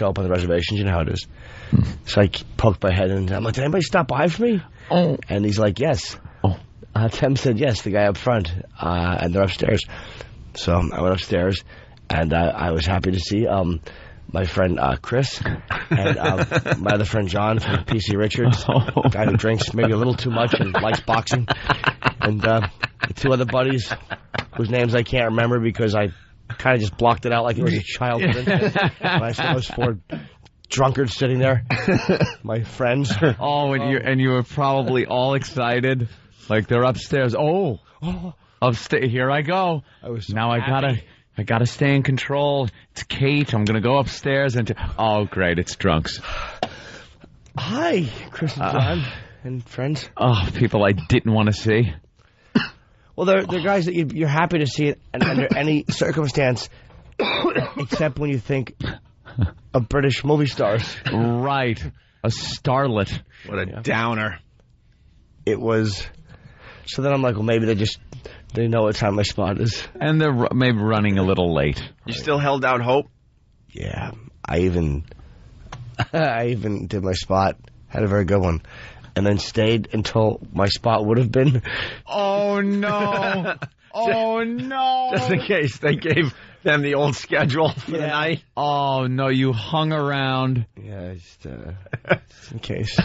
show up on the reservations. You know how it is. So I poked my head in. I'm like, did anybody stop by for me? Oh. And he's like, yes. Oh. Tim said, yes, the guy up front. And they're upstairs. So I went upstairs, and I was happy to see my friend Chris and my other friend John from PC Richards, guy who drinks maybe a little too much and likes boxing, and the two other buddies whose names I can't remember because I kind of just blocked it out like it was a child. I saw those four drunkards sitting there, my friends. Oh, and you were probably all excited, like they're upstairs. Oh, upstairs. Here I go. I was so now happy. I gotta stay in control. It's Kate. I'm gonna go upstairs and oh, great, it's drunks. Hi, Chris and John and friends. Oh, people I didn't want to see. Well, they're guys that you're happy to see it under any circumstance, except when you think of British movie stars. Right, a starlet. What a downer. It was. So then I'm like, well, maybe they know what time my spot is. And they're maybe running a little late. You still held out hope? Yeah, I even did my spot, had a very good one, and then stayed until my spot would have been. Oh, no. Oh, no. Just in case they gave them the old schedule for the night. Oh, no, you hung around. Yeah, just in case.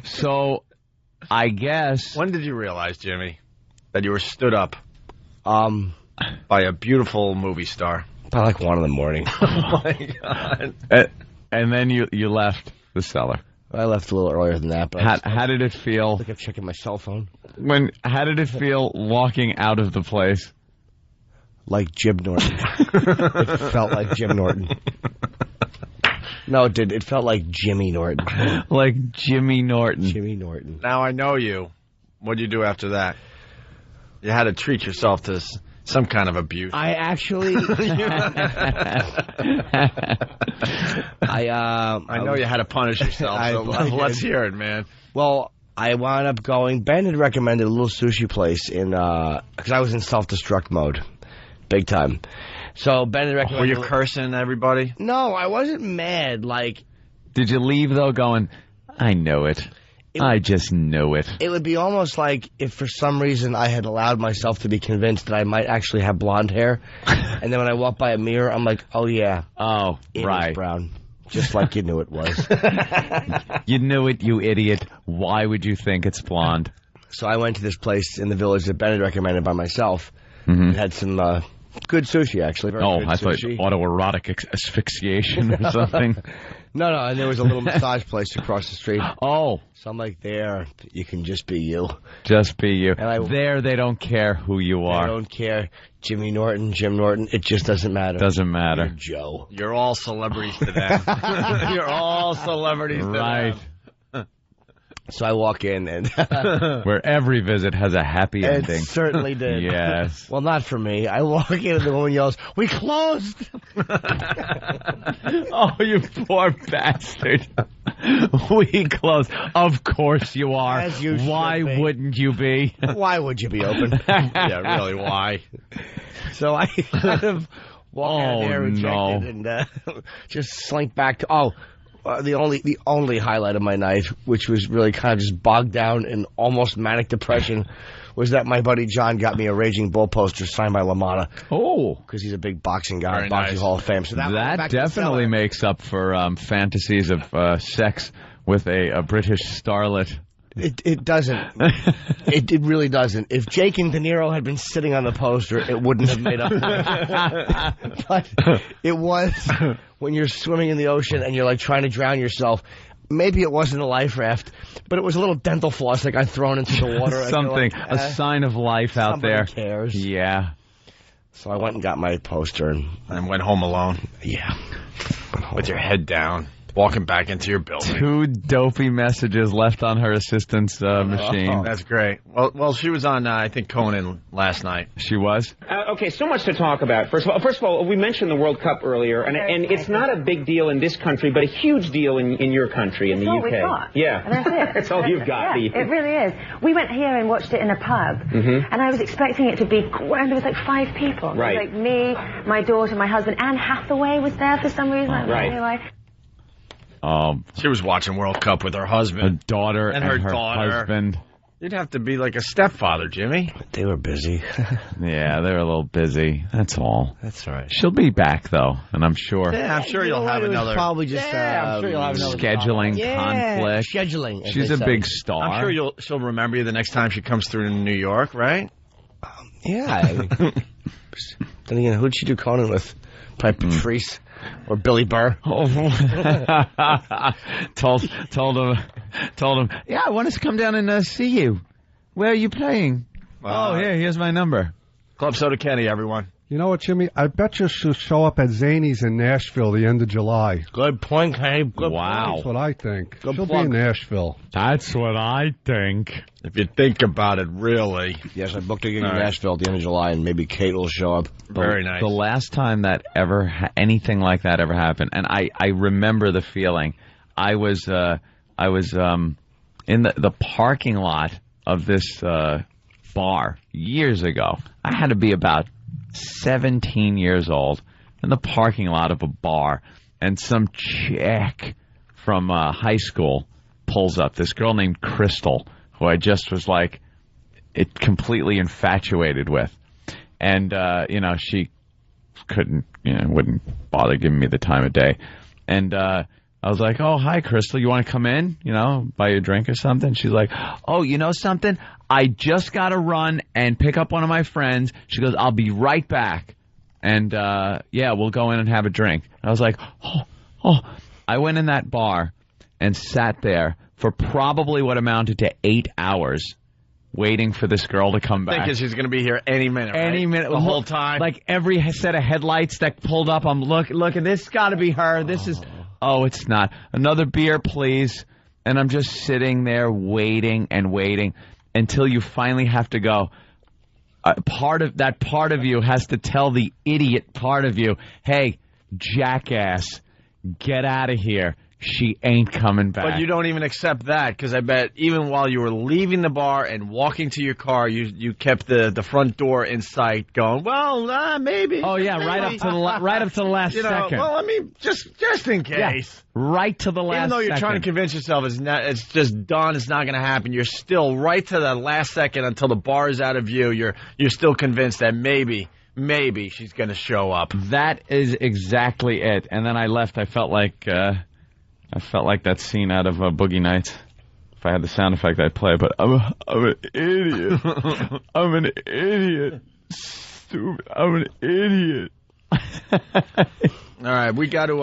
So, I guess... When did you realize, Jimmy, that you were stood up by a beautiful movie star? By like 1 in the morning. Oh, my God. And then you left the cellar. I left a little earlier than that. But How did it feel? I kept checking my cell phone. How did it feel walking out of the place? Like Jim Norton. It felt like Jim Norton. No, it did. It felt like Jimmy Norton. Like Jimmy Norton. Jimmy Norton. Now I know you. What did you do after that? You had to treat yourself to some kind of abuse. I actually... I know you had to punish yourself, so let's hear it, man. Well, I wound up going... Ben had recommended a little sushi place in... Because I was in self-destruct mode. Big time. So Ben had recommended... Were you cursing everybody? No, I wasn't mad. Like... Did you leave, though, going, I know it. I just know it. It would be almost like if for some reason I had allowed myself to be convinced that I might actually have blonde hair. And then when I walk by a mirror, I'm like, oh, yeah. Oh, it right. is brown. Just like you knew it was. You knew it, you idiot. Why would you think it's blonde? So I went to this place in the village that Ben had recommended by myself. Mm-hmm. It had some good sushi, actually. Very good I sushi. thought autoerotic asphyxiation or something. No, and there was a little massage place across the street. Oh. So I'm like, there, you can just be you. Just be you. And there, they don't care who you are. They don't care. Jimmy Norton, Jim Norton, it just doesn't matter. Doesn't matter. You're Joe. You're all celebrities to them. You're all celebrities to them. So I walk in and... Where every visit has a happy ending. It certainly did. Yes. Well, not for me. I walk in and the woman yells, "We closed!" Oh, you poor bastard. We closed. Of course you are. As you should Why be. wouldn't you be? Why would you be open? Yeah, really, why? So I kind of walk out there rejected and just slink back to... the only highlight of my night, which was really kind of just bogged down in almost manic depression, was that my buddy John got me a Raging Bull poster signed by LaMotta. Oh. Because he's a big boxing guy, Very Boxing nice. Hall of Fame. So that definitely makes up for fantasies of sex with a British starlet. It doesn't. It really doesn't. If Jake and De Niro had been sitting on the poster, it wouldn't have made up for it. But it was when you're swimming in the ocean and you're like trying to drown yourself. Maybe it wasn't a life raft, but it was a little dental floss that got thrown into the water. Something, like, a sign of life out there. Somebody cares. Yeah. So I went and got my poster and went home alone. Yeah. With your head down. walking back into your building. 2 dopey messages left on her assistant's machine. That's great. Well, she was on, I think, Conan last night. She was? Okay, so much to talk about. First of all, we mentioned the World Cup earlier, and it's not a big deal in this country, but a huge deal in your country, in the UK. That's all we've got. Yeah. That's it. That's all you've got. Yeah, it really is. We went here and watched it in a pub, and I was expecting it to be, and there was like 5 people. Right. It was like me, my daughter, my husband. Anne Hathaway was there for some reason. I don't know why. She was watching World Cup with her Her husband. daughter and her daughter. husband. You'd have to be like a stepfather, Jimmy. They were busy. Yeah, they were a little busy. That's all. That's all right. She'll be back, though, and I'm sure. Yeah, I'm sure you'll have another. Probably just I'm sure you'll have another scheduling conflict. Scheduling. as She's they a say. big star. I'm sure she'll remember you the next time she comes through to New York, right? Yeah. I mean, then again, who'd she do Conan with? Probably Patrice or Billy Burr. told him, yeah, I want us to come down and see you. Where are you playing? Here's my number. Club Soda Kenny, everyone. You know what, Jimmy? I bet you she'll show up at Zany's in Nashville the end of July. Good point, Kenny. Good Wow. That's what I think. Good She'll plug. be in Nashville. That's what I think. If you think about it, really. Yes, I booked a gig in All right. Nashville at the end of July, and maybe Kate will show up. Very nice. The last time that anything like that ever happened, and I remember the feeling. I was in the parking lot of this bar years ago. I had to be about 17 years old in the parking lot of a bar, and some chick from high school pulls up. This girl named Crystal, who I just was like, completely infatuated with. And, she wouldn't bother giving me the time of day. And I was like, oh, hi, Crystal. You want to come in, buy you a drink or something? She's like, oh, you know something? I just got to run and pick up one of my friends. She goes, I'll be right back. And, we'll go in and have a drink. And I was like, oh. I went in that bar and sat there for probably what amounted to 8 hours waiting for this girl to come back. Thinking she's going to be here any minute, right? Any minute. The whole time. Like every set of headlights that pulled up, I'm looking, this got to be her. This is, it's not. Another beer, please. And I'm just sitting there waiting and waiting until you finally have to go. Part of you has to tell the idiot part of you, hey, jackass, get out of here. She ain't coming back. But you don't even accept that, because I bet even while you were leaving the bar and walking to your car, you kept the front door in sight, going, well, maybe. Oh yeah, right up to the last second. Well, I mean, just in case. Yeah, right to the last second. Even though you're trying to convince yourself it's just done, it's not going to happen, you're still right to the last second until the bar is out of view. You're still convinced that maybe she's going to show up. That is exactly it. And then I left. I felt like that scene out of Boogie Nights. If I had the sound effect, I'd play. But I'm an idiot. I'm an idiot. Stupid. I'm an idiot. All right, we got to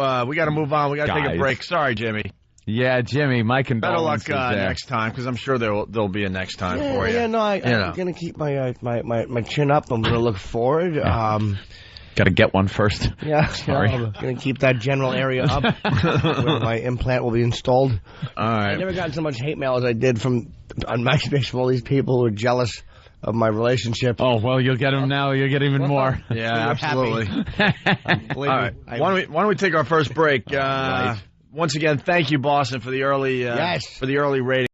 move on. We got to take a Guys. break. Sorry, Jimmy. Yeah, Jimmy, my Better luck condolences there. next time, because I'm sure there'll be a next time for you. Yeah, no, I'm going to keep my chin up. I'm going to look forward. Got to get one first. Yeah, Sorry. I'm going to keep that general area up where my implant will be installed. All right. I never gotten so much hate mail as I did on MySpace from all these people who are jealous of my relationship. Oh, well, you'll get him now. You'll get even more. Yeah, absolutely. Believe All right. me, Why don't we take our first break? Once again, thank you, Boston, for the early Yes. for the early rating.